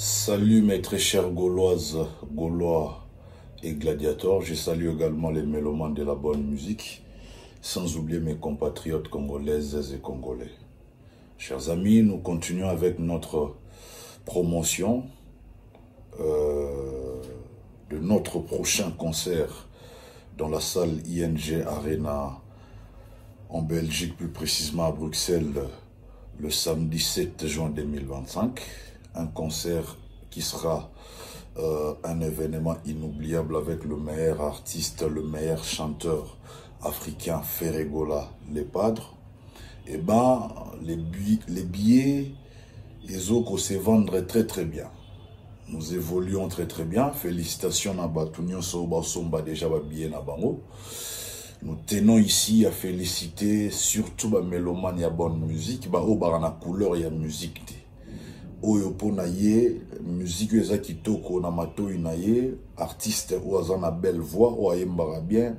Salut mes très chères Gauloises, Gaulois et gladiateurs. Je salue également les mélomanes de la bonne musique, sans oublier mes compatriotes congolaises et congolais. Chers amis, nous continuons avec notre promotion de notre prochain concert dans la salle ING Arena en Belgique, plus précisément à Bruxelles, le samedi 7 juin 2025. Un concert qui sera un événement inoubliable avec le meilleur artiste, le meilleur chanteur africain, Ferregola Lepadre. Et ben, les billets, ils ont se vendre très bien. Nous évoluons très bien. Félicitations à Batunio Soba Somba déjà billets na bango. Nous tenons ici à féliciter surtout les mélomanes à bonne musique, bah au barana couleur il y a musique. Oyo po na ye musique eza kitoko na matoi na ye artiste ou aza na belle voix ou ayembara bien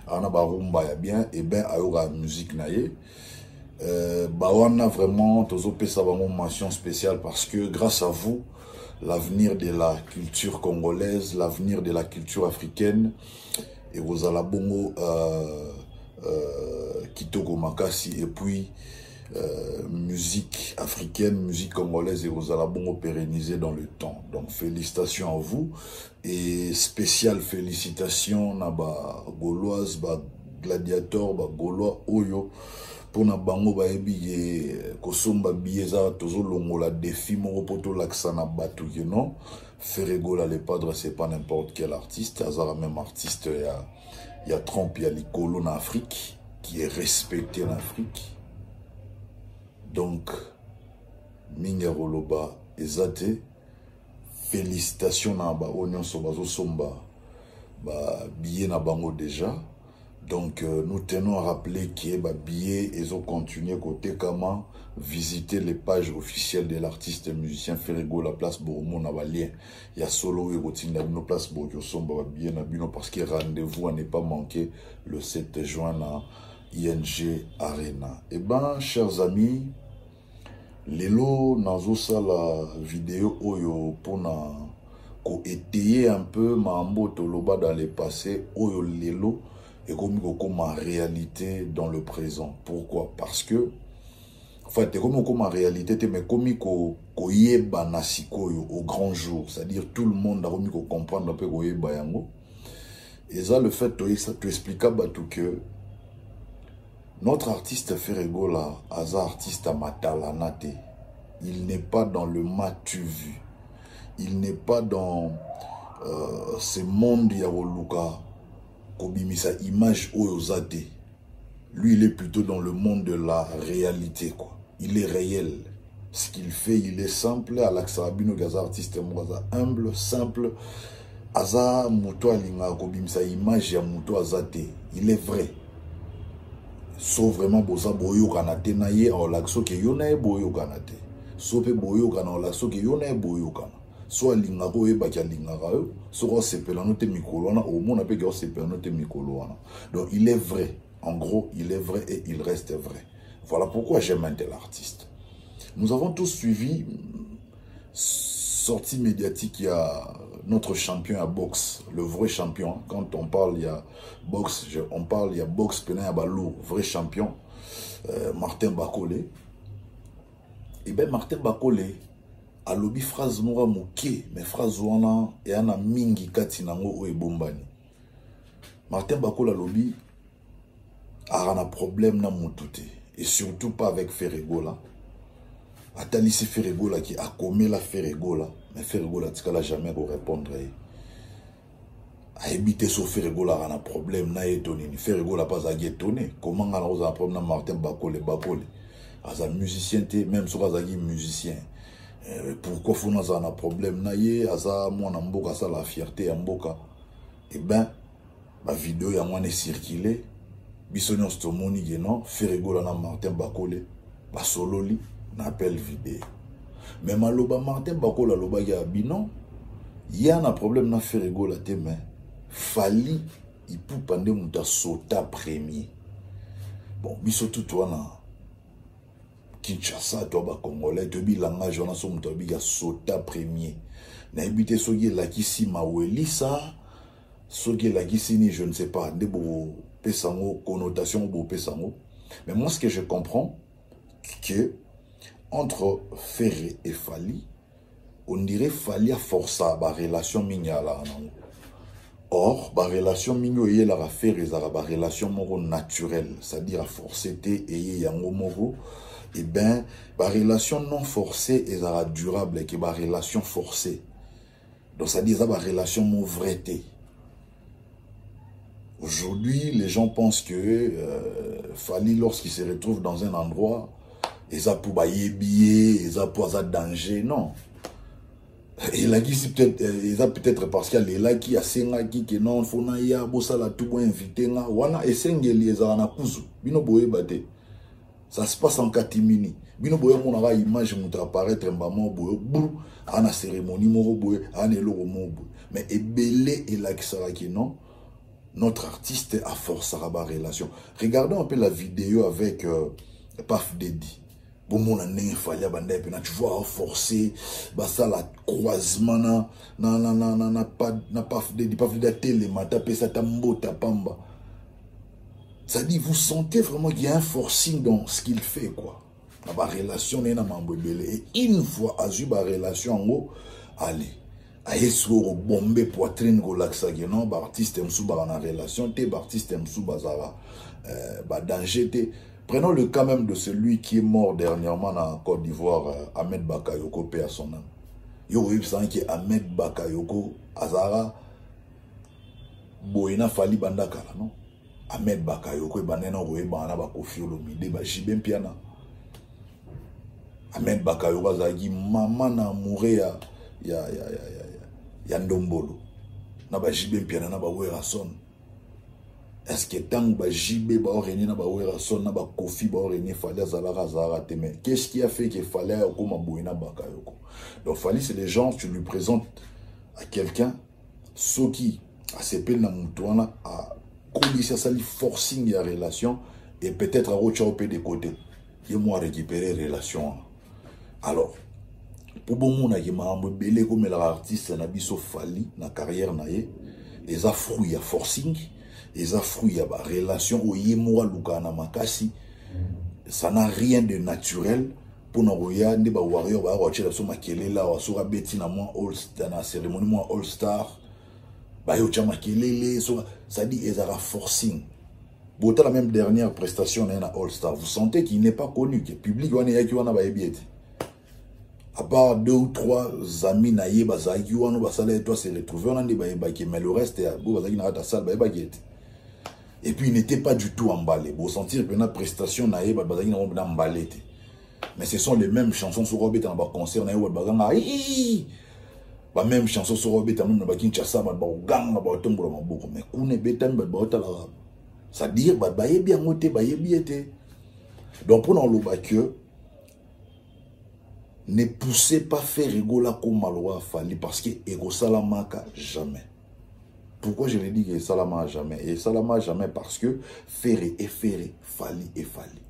ana barumba ya bien et ben ayoka musique na ye ba wana vraiment tozo pesa bango mention spéciale parce que grâce à vous l'avenir de la culture congolaise, l'avenir de la culture africaine et vous allez bongo kitoko makasi et puis musique africaine, musique congolaise et vous allez bon pérenniser dans le temps. Donc félicitations à vous et spéciale félicitations à ba Gauloises, ba gladiateurs, ba Gaulois oyo pour na bango ba ebi kosomba bieza tozo longola défi moko poto laksana batu que non Ferregola Lepadre c'est pas n'importe quel artiste, azara même artiste il y a Trump, il y a Likolo en Afrique qui est respecté en Afrique. Donc, Mingaroloba ezate, félicitations à ba Onion Sobazo Somba, ba billet na bango déjà. Donc, nous tenons à rappeler que ba billet ils ont continué côté comment visiter les pages officielles de l'artiste musicien Ferregola Place Boromo na balien. Il y a solo et routine na place Borgo Somba ba billet na bino parce que rendez-vous à ne pas manquer le 7 juin na ING Arena. Eh ben, chers amis, lelo nazo sala vidéo oyo pona ko étayer un peu mambo toloba dans le passé oyo lelo et comme en réalité dans le présent. Pourquoi? Parce que en fait comme en réalité mais comme ko yeba nasikoyo au grand jour, c'est-à-dire tout le monde a remis ko comprendre un peu ko yeba yango. Et ça le fait ça te explique tout que notre artiste Ferregola, Aza artiste à Matalanate, il n'est pas dans le matu vu. Il n'est pas dans ce monde Yawoluka, Kobimisa image Oyozate. Lui, il est plutôt dans le monde de la réalité, quoi. Il est réel. Ce qu'il fait, il est simple. Alaksarabino Gaza artiste Mwaza humble, simple. Aza Muto Alinga Kobimisa image ya Muto Azate. Il est vrai. Sauf vraiment boza boyo kanate na ye en lakso ke yona e boyo kanate sope boyo kana en lakso ke yona e boyo kana so linga ko e ba kya linga ka yo so ko sepela no te mikolo wana au monde pe ke o sepela no te mikolo wana. Donc il est vrai, en gros il est vrai et il reste vrai. Voilà pourquoi j'aime un tel artiste. Nous avons tous suivi sortie médiatique, il y a notre champion à boxe, le vrai champion. Quand on parle, il y a boxe, on parle, il y a boxe, Pena Balou, vrai champion, Martin Bakole. Et bien Martin Bakole a lobby phrase mora mouké, mais phrase wana et ana mingi katinango ou e bombani. Martin Bakole a lobby a un problème na moutouté et surtout pas avec Ferregola. Atalisi Ferregola qui a commis la Ferregola, mais Ferregola tika jamais pour répondre. A évité ce Ferregola a un problème na étonné. Ferregola pas à étonné. Comment on a un problème na Martin Bakole as un musicien même si on a un musicien. Pourquoi faut nous un problème na ye asa moi na mboka ça la fierté ya mboka. Eh ben la vidéo ya moi est circulée. Bisonyo stomoni non Ferregola na Martin Bakole ba sololi n'appelle vidéo. Mais maloba Martin Bakole loba ya binon, il y a un problème na Ferregola te mais fali il peut pande muta sota premier. Bon, biso tout wana Kinshasa, toi, Congolais, tu as langage, on a son sota premier. Na habité sogi la kisi maweli ça, sogi la kisi ni je ne sais pas, des beaux pesango, connotation beau pesango. Mais moi, ce que je comprends, que entre Ferré et Fali, on dirait Fali a forcé la relation mignala. Or, la relation mignole la Ferré, la relation moro naturelle, c'est-à-dire à forcer et yango moro. Eh bien, la relation non forcée est durable et que la relation forcée. Donc, ça dit, ça la relation mauvaiseté. Aujourd'hui, les gens pensent que Fali, lorsqu'il se retrouve dans un endroit, ils ont pour billet, ils ont pour danger. Non. Et là, peut-être parce qu'il y a là qui a qui non, il faut na bossa la tout invité na wana esengeli ezana kuzu. Bino boye bate. Ça se passe en catimini. Bino boye mon ara image montre apparaître mbamo boye bou ana cérémonie moro boye ana eloko mo boye. Mais ebelé et là qui sera qui non. Notre artiste a forcé à la relation. Regardons un peu la vidéo avec Paf Dedi. Bon, mon année, il fallait tu vois, forcer, bah ça, la croisement, Paf Dedi, télé, tapé ça, tambo, tapamba. Ça dit, vous sentez vraiment qu'il y a un forcing dans ce qu'il fait, quoi. La relation, et une fois, à la relation, en gros, allez. Aïsou bombé poitrine relaxa non artiste msou ba en relation té artiste msou bazara danger té. Prenons le cas même de celui qui est mort dernièrement en Côte d'Ivoire, Ahmed Bakayoko, paix à son âme. Yo savez que Ahmed Bakayoko azara boina fali bandakala non. Ahmed Bakayoko banena roé bana ba Koffi Olomide ba Jibem Piana. Ahmed Bakayoko azagi maman na mourir ya ndombolo na ba jibe piana na ba werason. Est-ce que tant ba jibe ba oreni na ba werason na ba Koffi ba oreni fallait zara teme. Qu'est-ce qui a fait qu'il fallait comme boina Bakayoko? Donc Fali, c'est les gens, tu lui présentes à quelqu'un ce qui a ses peines na mutuana a commissaire sali forcing la relation et peut-être à rechoper des côtés. Et moi récupérer relation. Alors pour bon monde qui m'a embellé comme l'artiste n'a biso Fali na carrière naie les affruits à forcing les affruits à relation au yemoa lukana makasi ça n'a rien de naturel pour nous regarder ba warrior ba rocher so makele la wa so beti na moi all star na cérémonie moi all star ba yo chama kelele so ça dit ezara forcing bota la même dernière prestation na all star vous sentez qu'il n'est pas connu que public wana yaki wana ba ebiete. À part 2 ou 3 amis naïe bazaki wana basala et toi se retrouver on a dit mais le reste bazaki na ta salle et puis il n'était pas du tout emballé. Vous sentir que la prestation naïe bazaki na emballé. Mais ce sont les mêmes chansons sur Robert dans ba concert naïe bazanga ba même chanson sur Robert dans ba Kinshasa ba ganga ba tombolo maboko mais kune betan ba otala ça dire ba bien ngote ba yebiete. Donc pour nous le que ne poussez pas faire rigola comme Maloa Fali parce que Ego Salamaka jamais. Pourquoi je l'ai dit que Salama jamais? Et Salama jamais parce que Ferré et Ferré, Fali et Fali.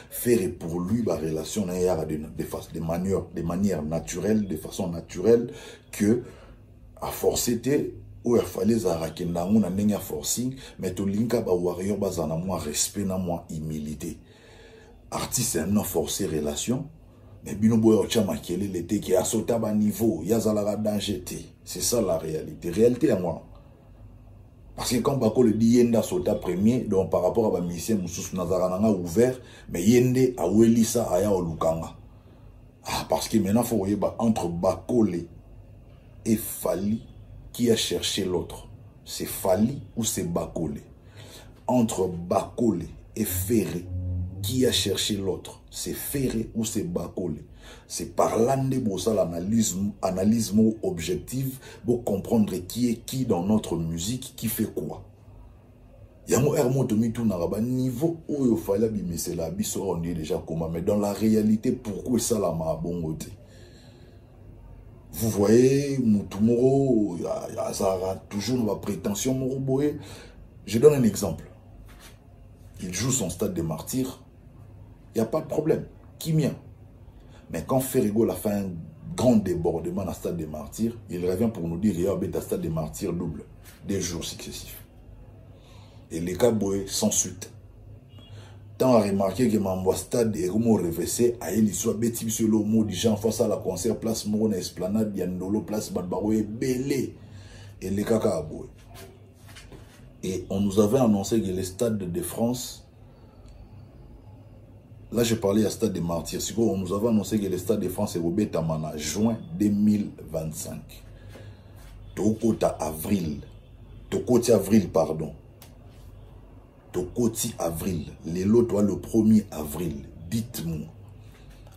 Ferré pour lui, la relation de manière naturelle, de façon naturelle, que à forcer ou à Fali Zarakenda, on a n'enga forcing, mais to linka ba warrior bazana moins respect na moins humilité. Artiste est non forcé relation. Mais bino boyo chama kele l'été qui a sauté à niveau, yazala danger. C'est ça la réalité. Réalité à moi. Parce que quand Bako le dit yenda sauta premier, donc par rapport à ma mission Moussous Nazarananga ouvert, mais yende a welisa aya olukanga. Ah parce que maintenant faut voir entre Bakole et Fali qui a cherché l'autre. C'est Fali ou c'est Bakole. Entre Bakole et Ferré qui a cherché l'autre? C'est Ferré ou c'est Bakole? C'est par l'année pour ça l'analyse objective pour comprendre qui est qui dans notre musique, qui fait quoi. Il y a un tout naraba niveau où il fallait bimer la biso on dit déjà comment, mais dans la réalité pourquoi ça la m'a bon côté. Vous voyez Moutoumoro, il y a toujours ma prétention Moroboé. Je donne un exemple. Il joue son stade de martyr. Il n'y a pas de problème. Kimia, Mais quand Ferrigo a fait un grand débordement dans le stade des martyrs, il revient pour nous dire qu'il y a un stade des martyrs double, des jours successifs. Et les cas sans suite. Tant à remarquer que mon stade est reversé, à l'histoire bêtise sur le mot du gens face à la concert, place Morona Esplanade, Yandolo, place Badbaroué, Belé. Et les cas à Boué. Et on nous avait annoncé que les stades de France, là je parlais à stade des martyrs, on nous avait annoncé que les stades de France est au Bétamana, juin 2025. Tokota avril, pardon. Tokoti avril, les lots le 1er avril, dites-moi.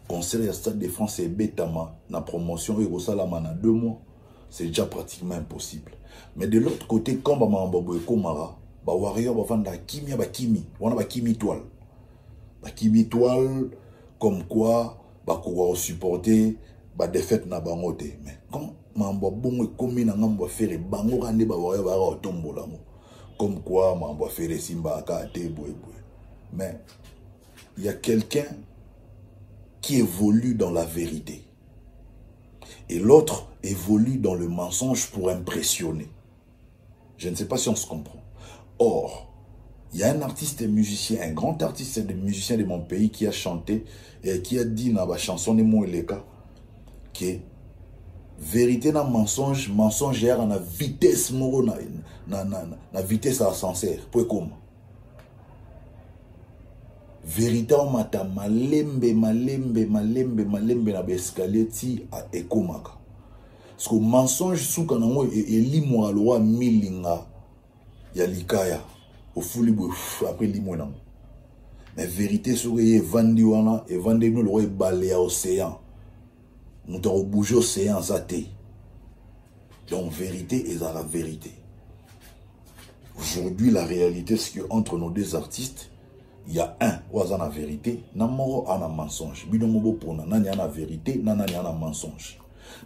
Concert à stade de France et Bétama, la promotion et Rosalamana 2 mois, c'est déjà pratiquement impossible. Mais de l'autre côté, quand Bamambo et Komara, Warrior va vendre la Kimi, on a Kimi toile. Kimi toile, comme quoi, on supporter, défaite na bangote. Mais quand Mambo bon et Komi na Mambo faire, Bango rande Warrior va au tombeau là. Comme quoi, Mambo faire Simba Akate, mais il y a quelqu'un qui évolue dans la vérité. Et l'autre évolue dans le mensonge pour impressionner. Je ne sais pas si on se comprend. Or, il y a un artiste et musicien, un grand artiste et musicien de mon pays qui a chanté et qui a dit dans la chanson de Moeleka que vérité na mensonge, mensonge est na vitesse moro na vitesse ascenseur. Pour comment? Vérité on mata malembe na escalier ti a ekomaka. Parce que mensonge sous kanango elimo aloa milinga ya likaya au fuli après limo nango. Mais vérité sur ye vandi wana e vandi no le balé à océan. Nous devons bouger océan zate. Donc vérité est la vérité. Aujourd'hui la réalité c'est que entre nos deux artistes il y a un oazan la vérité, namoro ana mensonge. Binomobo pona nani ana vérité, nani ana mensonge.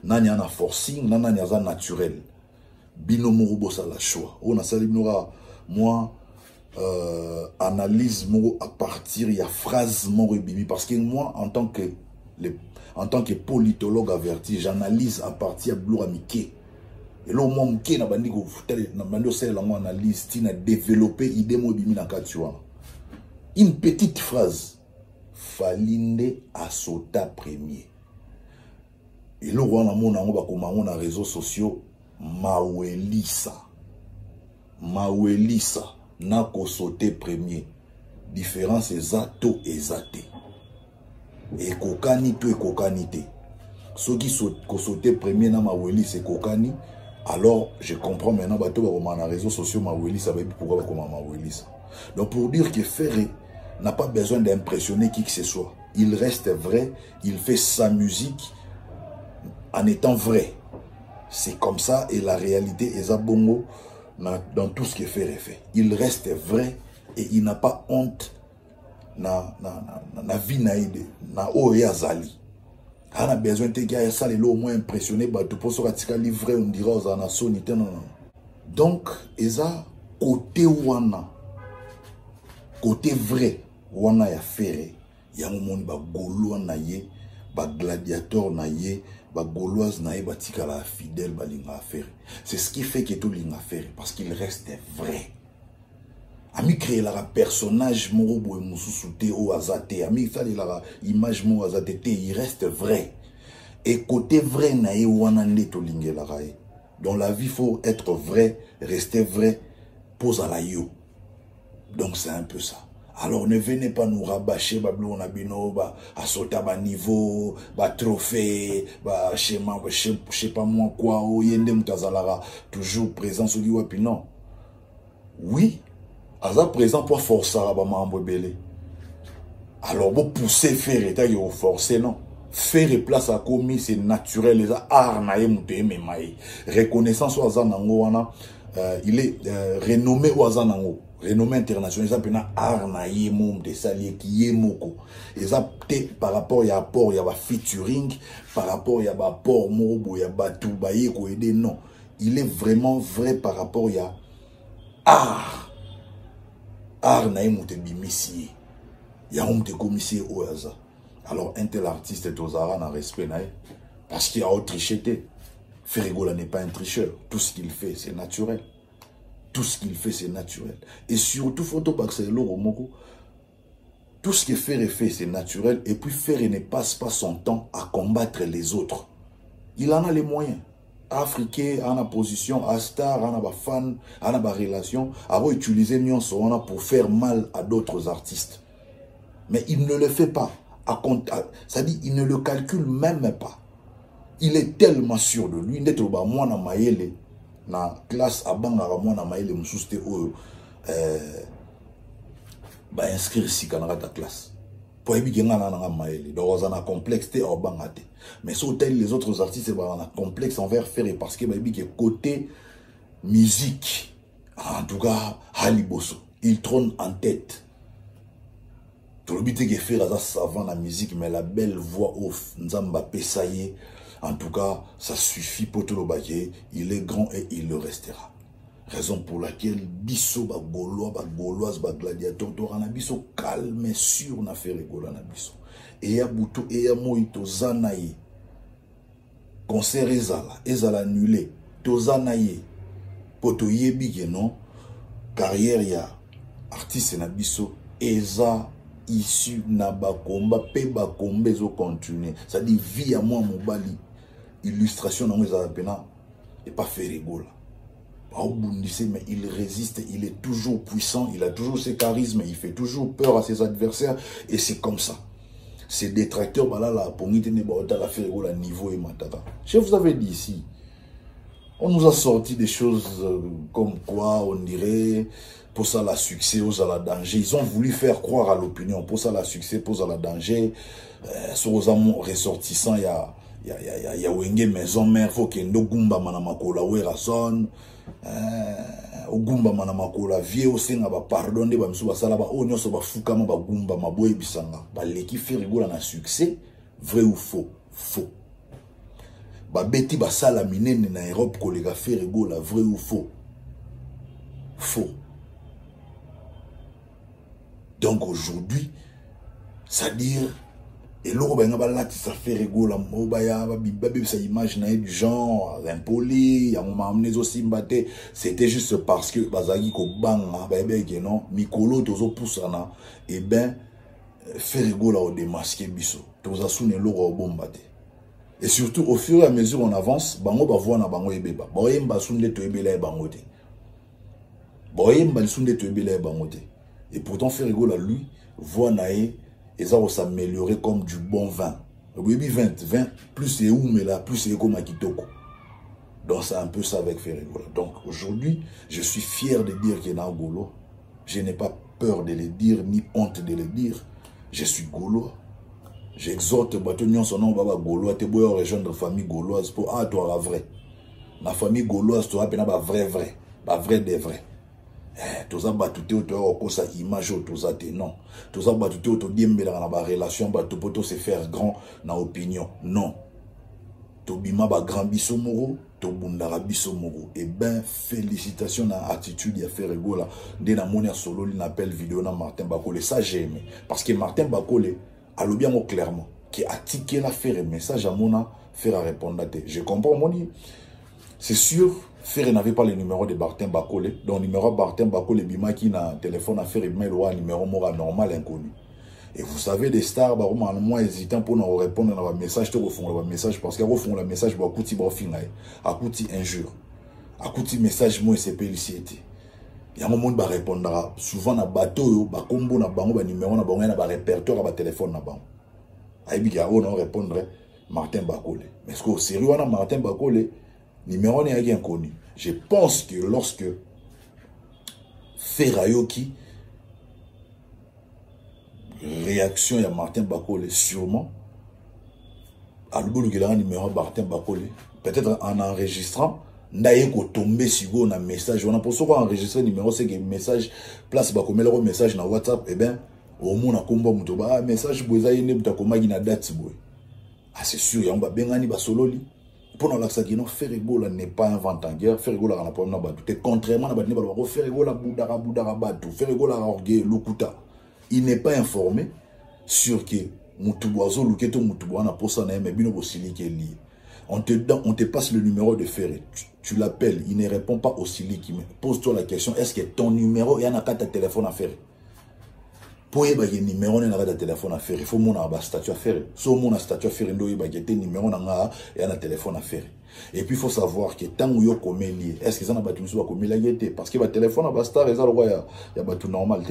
Nani ana forcing, nani ana naturel. Binomoro bossa la choix. On a sali moi analyse moro à partir il y a phrase moro bibi parce que moi en tant que politologue averti, j'analyse à partir de Bloura Miké. Et là, moi, Miké na bandi ko na bandi c'est la moi analyse, tina développer idée mo bimi na katuana. Une petite phrase. Falinde Asota premier. Et là, on a mon réseaux sociaux. Mawelisa. Nako sauté premier. Différence est zato et zate. Et kokani to et kokanité. Ceux qui sauté premier na Maweli c'est kokani. Alors, je comprends maintenant, bateau va les réseaux sociaux Mawelisa, pourquoi va comment Mawelisa. Donc, pour dire que Ferré n'a pas besoin d'impressionner qui que ce soit. Il reste vrai, il fait sa musique en étant vrai. C'est comme ça et la réalité est à bongo dans tout ce que Ferré fait. Il reste vrai et il n'a pas honte na vie na Oyazali. Il a besoin de gars ça les au moins impressionné bah tout pour ça que livrer on dira aux anasonité non. Donc eza côté wana côté vrai wana ya Ferré ya momoni ba gaulois na ye ba gladiateur na ye ba gauloise na ye ba tikala fidèle ba linga Ferré. C'est ce qui fait que tout linga Ferré parce qu'il reste vrai. Ami créer la personnage moro boy mususu te o azate ami ça la image moro azate te il reste vrai. Et côté vrai na ye wana neto lingela rae. Dans la vie faut être vrai, rester vrai, pose à la yo. Donc c'est un peu ça. Alors ne venez pas nous rabâcher bablo na bino ba asota ba niveau ba trophée ba schéma je sais pas moi quoi o yende mutazalara toujours présent sur wapi non. Oui, aza présent pour forcer ba mambo belé. Alors vous pousser faire état yo forcer non. Faire place à commis c'est naturel les art na ye muté memaï. Reconnaissance au zanango wana il est renommé au zanango. Renommé international, ça peut être arna yemum de salier qui yemoko. Et ça peut par rapport à apport, il y a featuring, par rapport à apport mobo, il y a batou baye ko aider non. Il est vraiment vrai par rapport à art. Art na yemute bimisi. Il y a un te commissaire au hasard. Alors un tel artiste est aux arts en respect parce qu'il a autre tricheté. Ferregola n'est pas un tricheur. Tout ce qu'il fait, c'est naturel. Tout ce qu'il fait, c'est naturel. Et surtout, photo Baxelo Romoko, tout ce que Ferre fait, c'est naturel. Et puis Ferre ne passe pas son temps à combattre les autres. Il en a les moyens. Africain, en a position, à star, en a fan, en a relation, à utiliser Nyonso pour faire mal à d'autres artistes. Mais il ne le fait pas. C'est-à-dire, il ne le calcule même pas. Il est tellement sûr de lui. N'être pas moi na maïle, na classe à bangara moi na maïle, m'souste inscrire si kanara ta classe. Pour éviter que na maïle. Donc on a complexe te au bangate. Mais sur les autres artistes, on a complexe envers faire parce que côté musique, en tout cas, Haliboso, il trône en tête. Tout le but est que faire ça savant la musique, mais la belle voix off, Nzamba Pesaye, en tout cas, ça suffit pour tout le baguette. Il est grand et il le restera. Raison pour laquelle biso ba gaulois, ba gauloise, ba gladiateur, torana biso calme et sûr na faire rigoler na biso. Et ya butu et ya moito zanaye. Concert ezala annulé. Tozanaye. Poto yebi que non. Carrière ya artiste na biso eza issu na bakomba pe bakomba zo continuer. Ça dit vie à moi mobali. Illustration na ezala pena et pas faire rigoler. Mais il résiste, il est toujours puissant, il a toujours ses charismes, il fait toujours peur à ses adversaires et c'est comme ça. Ces détracteurs, niveau et matata. Je vous avais dit ici, on nous a sorti des choses comme quoi on dirait pour ça la succès, pour ça la danger. Ils ont voulu faire croire à l'opinion pour ça la succès, pour ça la danger. Sur aux amours ressortissants, il y a Wenge maison mère, faut qu'il y ait Ndogumba manamakola Werason. Ogumba manamakola vie au senga ba pardon de ba msuba sala ba onyo so ba fukama ba gumba maboye bisanga ba leki fait rigola na succès vrai ou faux faux ba beti ba sala minene na Europe ko lega fait rigola vrai ou faux faux. Donc aujourd'hui c'est à dire et l'eau ben là ça fait rigoler mobaya babi ça image du genre impoli ya m'a amené aussi mbaté c'était juste parce que bazagi ko banga bébé que non mikolo tozo poussana et ben fait rigoler au démasquer biso toza sune l'eau bombaté et surtout au fur et à mesure on avance bango ba voir na bango ebeba boyemba sunde to ebela bango te boyemba sunde to ebela bango te et pourtant fait rigoler lui voit naé et ça va s'améliorer comme du bon vin. Oui, 20, plus c'est où, mais là, plus c'est comme Akitoko. Donc c'est un peu ça avec Ferregola. Donc aujourd'hui, je suis fier de dire qu'il y a un Gaulois. Je n'ai pas peur de le dire, ni honte de le dire. Je suis Gaulois. J'exhorte Batonion son nom, Baba Gaulois, te bois rejoindre la famille gauloise pour toi la vraie. La famille gauloise, tu as vrai, vrai des vrais. Toza batute auto sa image toza te non toza batute auto diembela na ba relation batu poto se faire grand na opinion non to bima ba grand biso moro to bundara biso moro et ben félicitations na attitude ya faire rigola de na moni solo li n'appelle vidéo na Martin Bakole ça j'ai aimé parce que Martin Bakole a le bien clairement qui a tiqué la faire message à mona faire répondre te je comprends moni c'est sûr Ferre n'avait pas le numéro de Martin Bakole. Donc, le numéro de Martin Bakole, Bima qui n'a un téléphone à faire, il met le numéro normal inconnu. Et vous savez, des stars, moi, hésitant pour nous répondre à un message, tu refond le message, parce qu'à refond le message, à côté injure, à côté message, moi, c'est pélicité. Il y a un moment où on répondra souvent na bateau, ba combo na bango, ba numéro na bango, na ba répertoire, ba téléphone na bango. Aïbi, on répondrait Martin Bakole. Mais est-ce qu'au sérieux, on a Martin Bakole? Numéro n'est rien connu. Je pense que lorsque Ferrayoki, réaction à Martin Bakole, sûrement, à l'boulot qu'il a un numéro Martin Bakole, peut-être en enregistrant, n'a pas tombé sur un message. On a pour ça enregistrer le numéro, c'est que message, place Bakome, le message dans WhatsApp, eh bien, au moins, on a combat un message, vous avez une date. Ah, c'est sûr, il y a un bengani basololi. Pour nous, Ferregola n'est pas un vent en guerre. Ferregola n'a pas un battu. Contrairement à Battu, Ferregola Boudara Batu, Ferregola Orgueil, Lokuta. Il n'est pas informé sur que Mutuboazo luketo mutuboana posa na mais bino bosili ke li. On te passe le numéro de Ferré. Tu l'appelles, il ne répond pas au Sili. Pose-toi la question, est-ce que ton numéro, il y a un téléphone à faire? Pour y avoir un numéro, il y a un téléphone à faire. Il faut avoir un statut à faire. Si on a un statut à faire, il y a un numéro, il y a un téléphone à faire. Et puis il faut savoir que tant que vous avez est-ce que ça n'a pas tout comme il parce que le téléphone à star, il y a tout normal.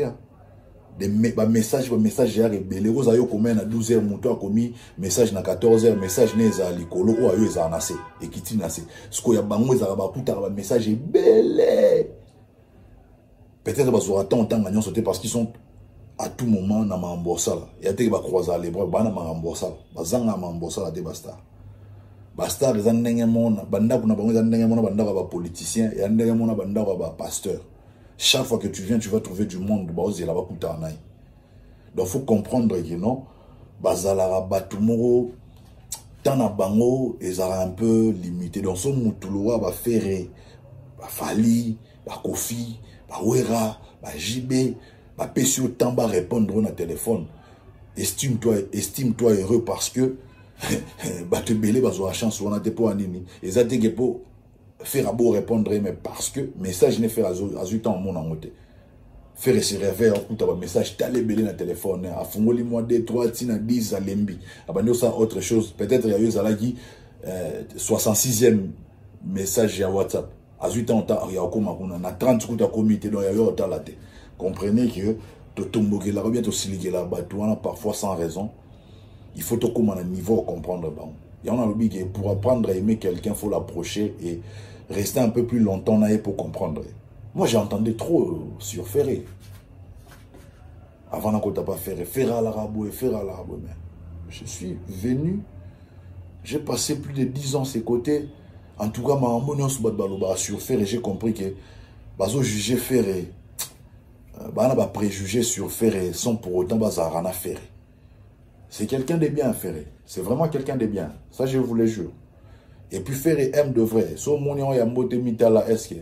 Des messages j'ai rebelle vous avez commis à 12h monto a commis message na 14h message neza likolo ou ayo za nase et kiti nase ce ko ya bango za ba puta ba message belle peut-être ba zo attend tant gagnon sauter parce qu'ils sont à tout moment na mambosa là ya te ba croiser les bras ba na mambosa ba zanga mambosa la de basta les ndenge mona banda kuna bango za ndenge mona banda ba politicien ya ndenge mona banda ba pasteur. Chaque fois que tu viens, tu vas trouver du monde. Donc, il faut comprendre que non, Bazalara Batumoro, Tana Bango, ils sont un peu limités. Donc, son Moutuloa, va faire, va Fali, va Kofi, va Wera, va JB, va Pessio Tamba répondre au téléphone. Estime-toi heureux parce que, va te belé, va avoir chance, on a des points à nini. Et ça, t'es pour faire beau répondre, mais parce que message n'est fait à 8 ans, mon amour. Faire se réveiller, écoute, un message, t'as les belé dans le téléphone, à Fongoli, moi, 2, 3, 10, à Lembi. Abandonner ça, autre chose. Peut-être il y a eu ça là qui, 66e message à WhatsApp. À 8 ans, il y a on a 30 coups à comité, donc il y a eu autant là. Comprenez que, tu tombes là, bien, tu siligue là-bas, tu en as parfois sans raison. Il faut te comme à un niveau comprendre, bon. Il y en a le big, pour apprendre à aimer quelqu'un, il faut l'approcher et rester un peu plus longtemps là pour comprendre. Moi, j'entendais trop sur Ferré. Avant qu'on t'a pas Ferré, Ferré à l'arabo et Ferré à l'arabo. Mais je suis venu, j'ai passé plus de 10 ans à ses côtés. En tout cas, ma harmonie sur Ferré, j'ai compris que bazo juger Ferré, bah préjugé sur Ferré sans pour autant bazarana Ferré. C'est quelqu'un de bien, Ferré. C'est vraiment quelqu'un de bien. Ça, je vous le jure. Et puis, Ferré aime de vrai. So, mon yon ya mbote mitala, est-ce que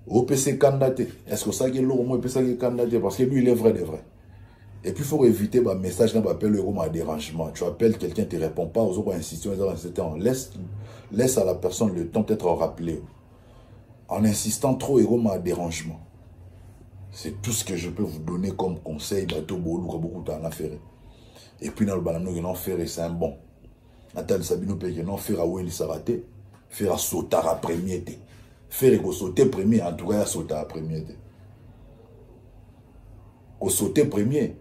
OPC candidaté? Est-ce que ça qui est lourd, moi, OPC candidaté? Parce que lui, il est vrai de vrai. Et puis, il faut éviter, bah, message, n'a pas appelé le dérangement. Tu appelles quelqu'un, tu ne réponds pas, aux autres insistants, laisse à la personne le temps d'être rappelé. En insistant trop, il y a un dérangement. C'est tout ce que je peux vous donner comme conseil, bateau, beaucoup de Ferré. Et puis dans le banano, il y a Ferré, c'est un bon. Nathalie Sabino Pé, il y a Ferré, où il s'est raté. Ferré sauter à premier. Ferré, il sauter premier, en tout cas, sauter à premier. Il sauter premier.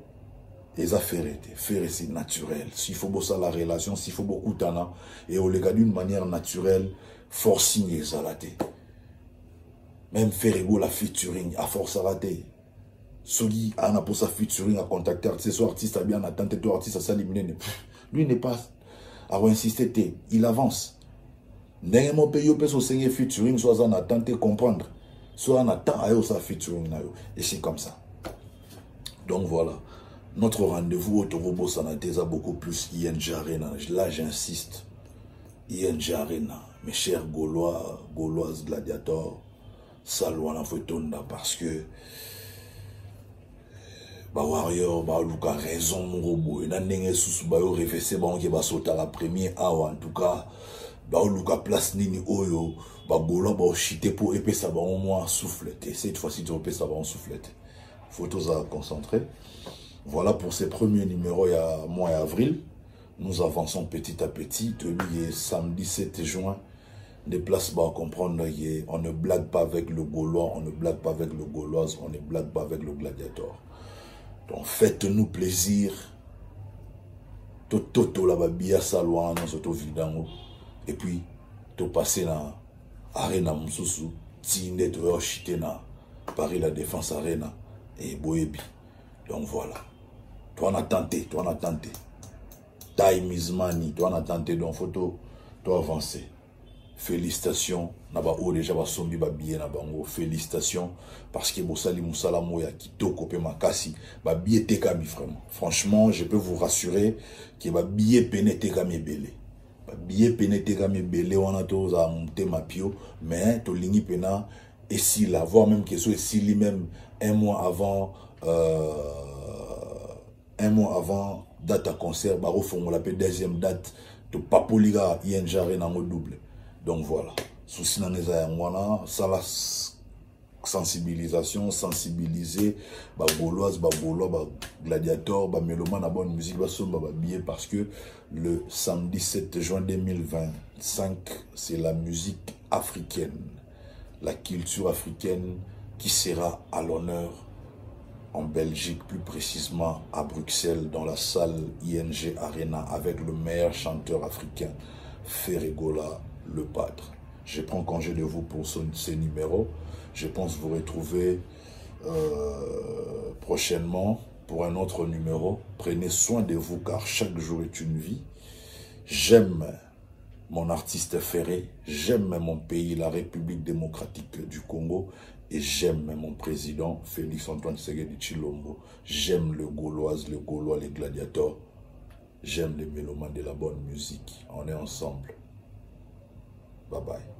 Et ça, Ferré, c'est naturel. S'il faut bosser la relation, s'il faut beaucoup de temps, et on le garde d'une manière naturelle, forcing et zalaté. Même Ferré, la featuring, à force à rater. Celui qui a pour sa featuring à contacter ce artiste a bien attendu, deux artistes à s'éliminer. Lui n'est pas à insister, il avance. N'est-ce pas payé pour son featuring, soit en attente comprendre, soit en attente à sa featuring. Et c'est comme ça. Donc voilà, notre rendez-vous au Torobo Sanaté a beaucoup plus ING Arena. Là j'insiste, ING Arena, mes chers Gaulois, Gauloises, gladiateurs, saluons la photonda parce que bah warrior bah luka raison mon robot et n'engé sous bah yo réfléchir bah on qui va sauter à la première en tout cas bah luka place nini oyo bah Gaulois bah chiter pour épée ça bah au moins souffleter cette fois-ci tu épée ça va en souffleter photos à concentrer. Voilà pour ces premiers numéros il y a mois et avril. Nous avançons petit à petit. Depuis samedi 7 juin, des places à comprendre on ne blague pas avec le Gaulois, on ne blague pas avec le Gauloise, on ne blague pas avec le gladiateur. Donc faites-nous plaisir. Toto la babia salwa dans cette vidéo. Et puis, to passer dans Arena Moussoussou, Tine to chité na Paris la Défense Arena et Boebi. Donc voilà. Toi on a tenté. Time is money. Toi on a tenté donc photo, toi avancer. Félicitations. Naba o déjà ba sombi ba billet na bango. Félicitations parce que Bosali Moussala Moya qui toko makasi ba billet tekami vraiment. Franchement, je peux vous rassurer que ba billet peine tekami belé. Ba billet peine tekami belé wana to za monter ma pio mais to lingi pena et si la voire même que soit si lui même un mois avant date à concert, bah refond la deuxième date de Papoliga ING Arena en double. Donc voilà. Souci dans les aïens, ça la sensibilisation, sensibiliser, bah gauloise, bah gaulois, bah gladiateur, bah mélomane, bonne musique, bah son, bah billet parce que le samedi 7 juin 2025, c'est la musique africaine, la culture africaine qui sera à l'honneur en Belgique, plus précisément à Bruxelles, dans la salle ING Arena, avec le meilleur chanteur africain, Ferregola Le Padre. Je prends congé de vous pour ces numéros. Je pense vous retrouver prochainement pour un autre numéro. Prenez soin de vous car chaque jour est une vie. J'aime mon artiste ferré, j'aime mon pays, la République démocratique du Congo, et j'aime mon président Félix-Antoine Tshisekedi Tshilombo. J'aime le Gauloise, le Gaulois, les gladiateurs. J'aime les mélomanes de la bonne musique. On est ensemble. Bye bye.